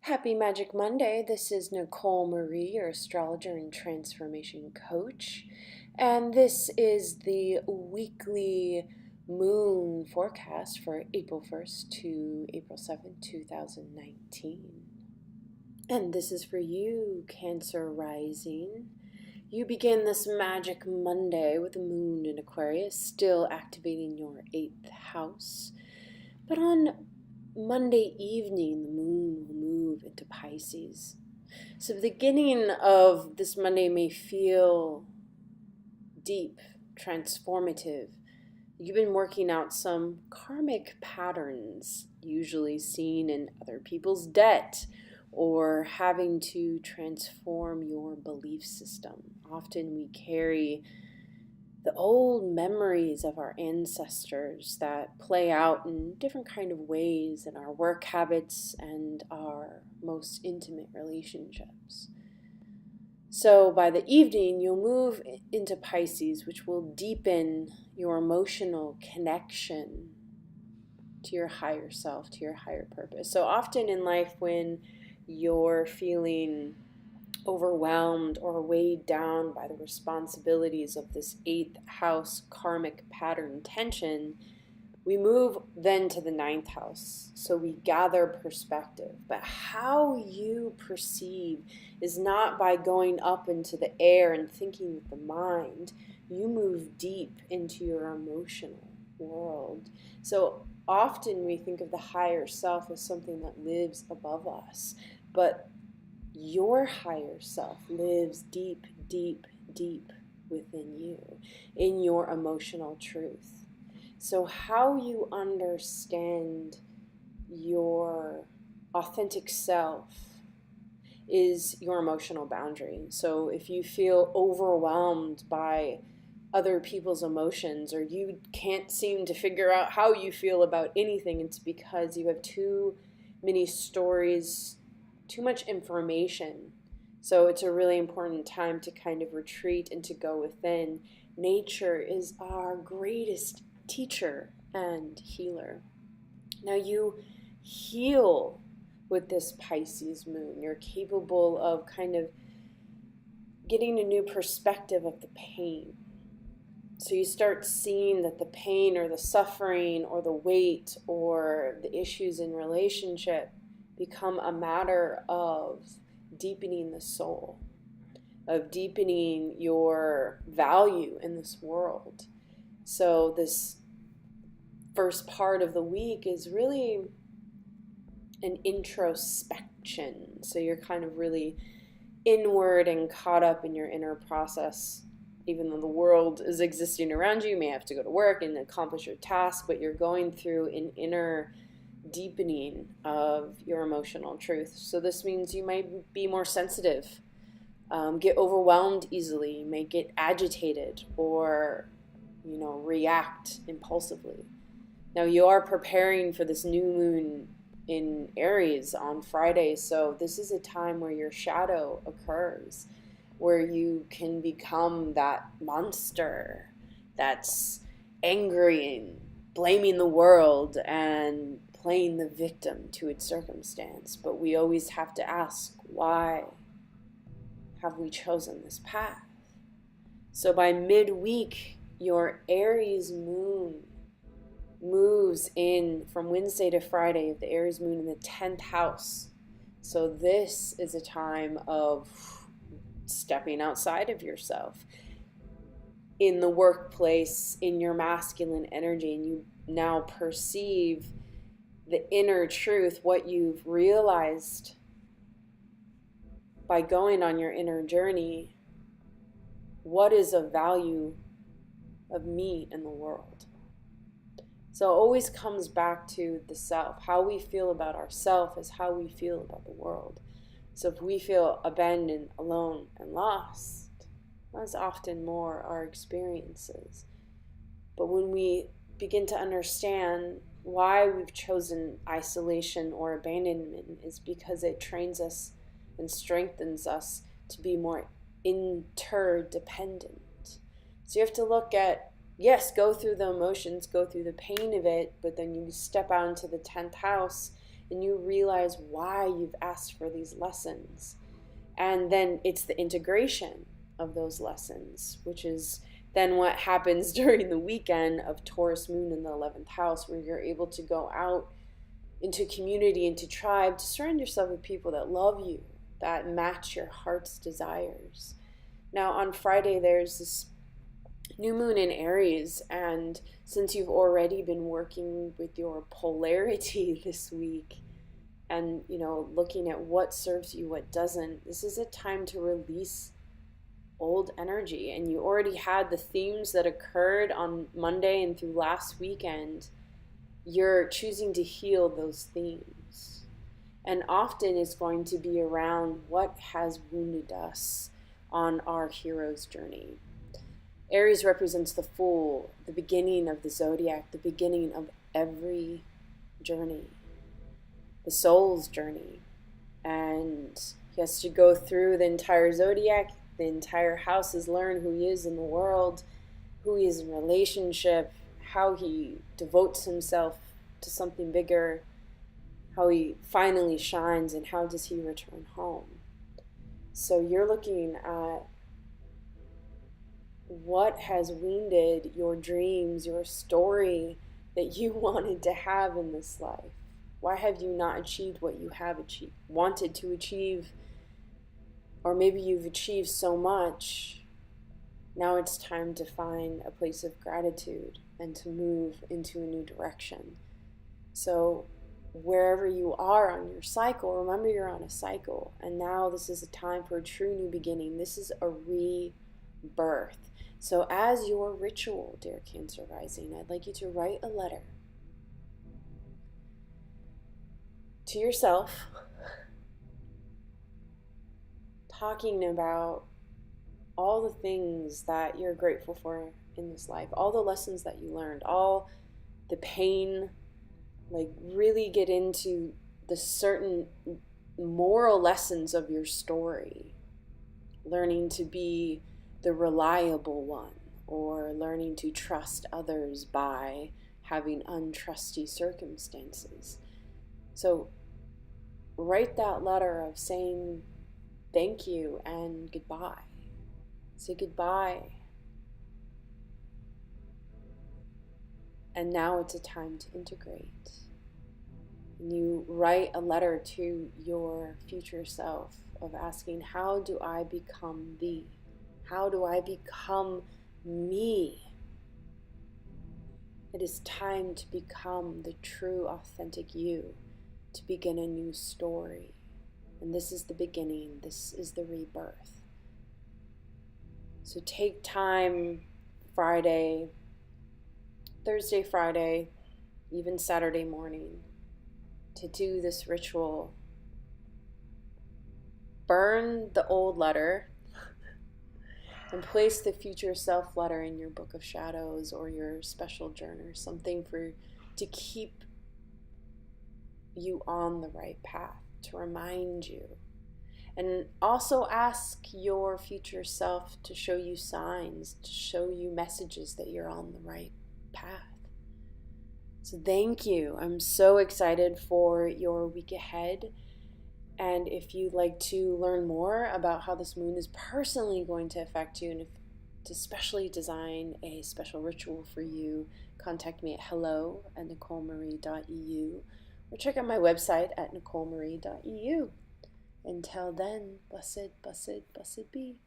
Happy Magic Monday. This is Nicole Marie, your astrologer and transformation coach. And this is the weekly moon forecast for April 1st to April 7th, 2019. And this is for you, Cancer rising. You begin this magic Monday with the moon in Aquarius, still activating your 8th house. But on Monday evening, the moon will move into Pisces. So the beginning of this Monday may feel deep, transformative. You've been working out some karmic patterns, usually seen in other people's debt, or having to transform your belief system. Often we carry the old memories of our ancestors that play out in different kind of ways in our work habits and our most intimate relationships. So by the evening, you'll move into Pisces, which will deepen your emotional connection to your higher self, to your higher purpose. So often in life, when you're feeling overwhelmed or weighed down by the responsibilities of this 8th house karmic pattern tension, we move then to the 9th house. So we gather perspective. But how you perceive is not by going up into the air and thinking with the mind. You move deep into your emotional world. So often we think of the higher self as something that lives above us. But your higher self lives deep, deep, deep within you, in your emotional truth. So how you understand your authentic self is your emotional boundary. So if you feel overwhelmed by other people's emotions, or you can't seem to figure out how you feel about anything, it's because you have too many stories, too much information. So it's a really important time to kind of retreat and to go within. Nature is our greatest teacher and healer. Now you heal with this Pisces moon. You're capable of kind of getting a new perspective of the pain. So you start seeing that the pain or the suffering or the weight or the issues in relationship become a matter of deepening the soul, of deepening your value in this world. So this first part of the week is really an introspection. So you're kind of really inward and caught up in your inner process. Even though the world is existing around you, you may have to go to work and accomplish your task, but you're going through an inner deepening of your emotional truth. So this means you might be more sensitive, get overwhelmed easily, you may get agitated or react impulsively. Now you are preparing for this new moon in Aries on Friday, so this is a time where your shadow occurs, where you can become that monster that's angry and blaming the world and playing the victim to its circumstance. But we always have to ask, why have we chosen this path? So by midweek, your Aries moon moves in from Wednesday to Friday, the Aries moon in the 10th house. So this is a time of stepping outside of yourself in the workplace, in your masculine energy, and you now perceive the inner truth, what you've realized by going on your inner journey. What is of value of me in the world? So it always comes back to the self. How we feel about ourselves is how we feel about the world. So if we feel abandoned, alone, and lost, that's often more our experiences. But when we begin to understand why we've chosen isolation or abandonment, is because it trains us and strengthens us to be more interdependent. So you have to look at, yes, go through the emotions, go through the pain of it, but then you step out into the 10th house and you realize why you've asked for these lessons. And then it's the integration of those lessons, which is then what happens during the weekend of Taurus moon in the 11th house, where you're able to go out into community, into tribe, to surround yourself with people that love you, that match your heart's desires. Now on Friday, there's this new moon in Aries, and since you've already been working with your polarity this week, and looking at what serves you, what doesn't, this is a time to release old energy. And you already had the themes that occurred on Monday and through last weekend. You're choosing to heal those themes, and often it's going to be around what has wounded us on our hero's journey. Aries represents the Fool, the beginning of the zodiac, the beginning of every journey, the soul's journey. And he has to go through the entire zodiac, the entire houses, learn who he is in the world, who he is in relationship, how he devotes himself to something bigger, how he finally shines, and how does he return home. So you're looking at what has wounded your dreams, your story that you wanted to have in this life. Why have you not achieved what you have wanted to achieve? Or maybe you've achieved so much. Now it's time to find a place of gratitude and to move into a new direction. So wherever you are on your cycle, remember you're on a cycle. And now this is a time for a true new beginning. This is a rebirth. So as your ritual, dear Cancer rising, I'd like you to write a letter to yourself, talking about all the things that you're grateful for in this life, all the lessons that you learned, all the pain. Like, really get into the certain moral lessons of your story. Learning to be the reliable one, or learning to trust others by having untrusty circumstances. So write that letter of saying thank you and goodbye. Say goodbye. And now it's a time to integrate. And you write a letter to your future self of asking, how do I become thee? How do I become me? It is time to become the true, authentic you, to begin a new story. And this is the beginning. This is the rebirth. So take time Friday, Thursday, Friday, even Saturday morning to do this ritual. Burn the old letter and place the future self letter in your book of shadows or your special journal, something to keep you on the right path, to remind you. And also ask your future self to show you signs, to show you messages that you're on the right path. So thank you. I'm so excited for your week ahead. And if you'd like to learn more about how this moon is personally going to affect you, and to specially design a special ritual for you, contact me at hello@nicolemarie.eu or check out my website at nicolemarie.eu. Until then, blessed, blessed, blessed be.